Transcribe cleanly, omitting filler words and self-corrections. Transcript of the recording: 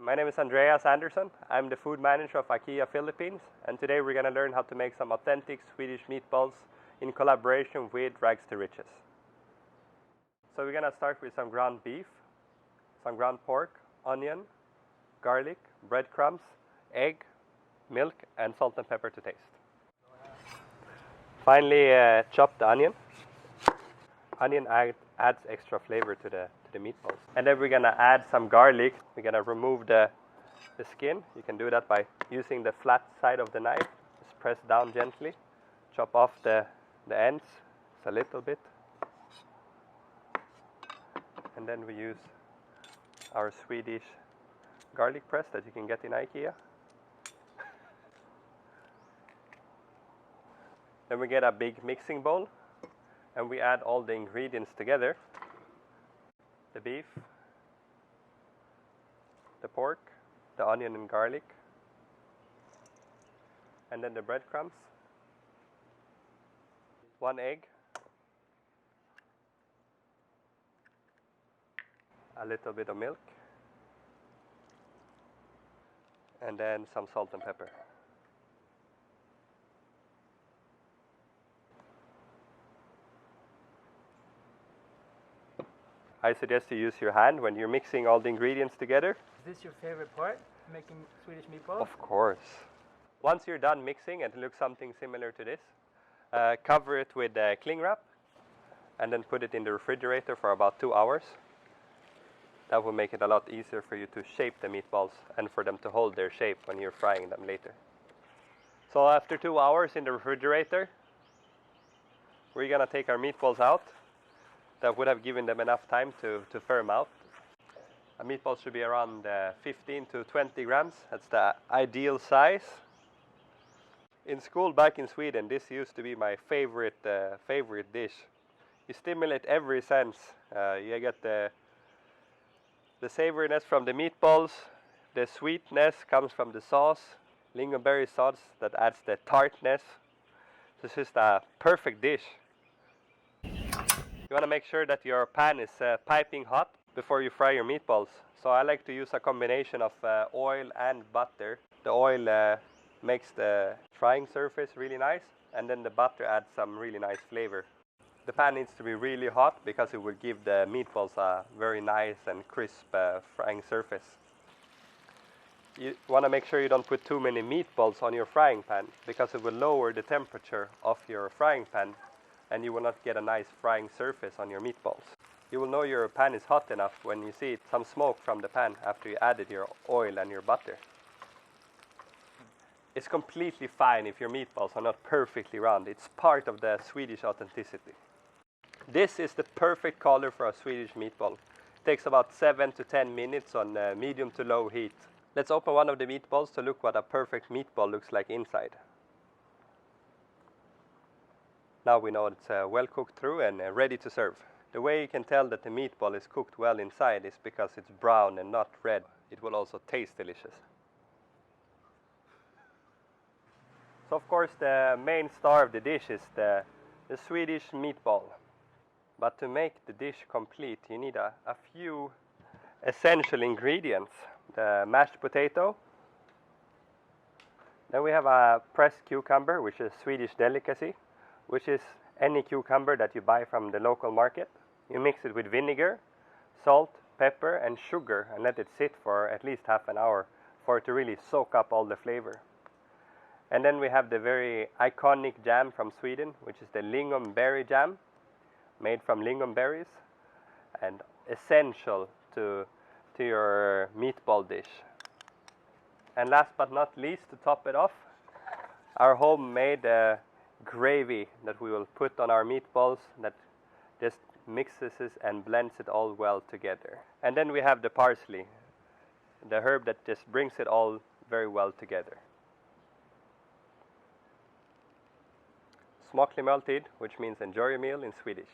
my name is Andreas Andersson. I'm the food manager of IKEA Philippines, and today we're going to learn how to make some authentic Swedish meatballs in collaboration with Rags to Riches. So we're going to start with some ground beef, some ground pork, onion, garlic, breadcrumbs, egg, milk, and salt and pepper to taste. Finally, chop the onion. Onion adds extra flavor to the meatballs. And then we're gonna add some garlic. We're gonna remove the skin. You can do that by using the flat side of the knife. Just press down gently. Chop off the ends just a little bit. And then we use our Swedish garlic press that you can get in IKEA. Then we get a big mixing bowl and we add all the ingredients together. The beef, the pork, the onion and garlic, and then the breadcrumbs, 1 egg, a little bit of milk, and then some salt and pepper. I suggest you use your hand when you're mixing all the ingredients together. Is this your favorite part, making Swedish meatballs? Of course. Once you're done mixing and it looks something similar to this, cover it with cling wrap and then put it in the refrigerator for about 2 hours. That will make it a lot easier for you to shape the meatballs and for them to hold their shape when you're frying them later. So after 2 hours in the refrigerator, we're gonna take our meatballs out. That would have given them enough time to firm out. A meatball should be around 15 to 20 grams. That's the ideal size. In school back in Sweden, this used to be my favorite dish. You stimulate every sense. You get the savoriness from the meatballs. The sweetness comes from the sauce. Lingonberry sauce that adds the tartness. This is just a perfect dish. You want to make sure that your pan is piping hot before you fry your meatballs. So I like to use a combination of oil and butter. The oil makes the frying surface really nice, and then the butter adds some really nice flavor. The pan needs to be really hot because it will give the meatballs a very nice and crisp frying surface. You want to make sure you don't put too many meatballs on your frying pan because it will lower the temperature of your frying pan and you will not get a nice frying surface on your meatballs. You will know your pan is hot enough when you see some smoke from the pan after you added your oil and your butter. It's completely fine if your meatballs are not perfectly round. It's part of the Swedish authenticity. This is the perfect color for a Swedish meatball. It takes about 7 to 10 minutes on medium to low heat. Let's open one of the meatballs to look what a perfect meatball looks like inside. Now we know it's well cooked through and ready to serve. The way you can tell that the meatball is cooked well inside is because it's brown and not red. It will also taste delicious. So of course the main star of the dish is the Swedish meatball. But to make the dish complete you need a few essential ingredients. The mashed potato. Then we have a pressed cucumber, which is a Swedish delicacy, which is any cucumber that you buy from the local market. You mix it with vinegar, salt, pepper and sugar and let it sit for at least half an hour for it to really soak up all the flavor. And then we have the very iconic jam from Sweden, which is the lingonberry jam, made from lingonberries and essential to your meatball dish. And last but not least, to top it off, our homemade gravy that we will put on our meatballs that just mixes and blends it all well together. And then we have the parsley, the herb that just brings it all very well together. Smaklig måltid, which means enjoy your meal in Swedish.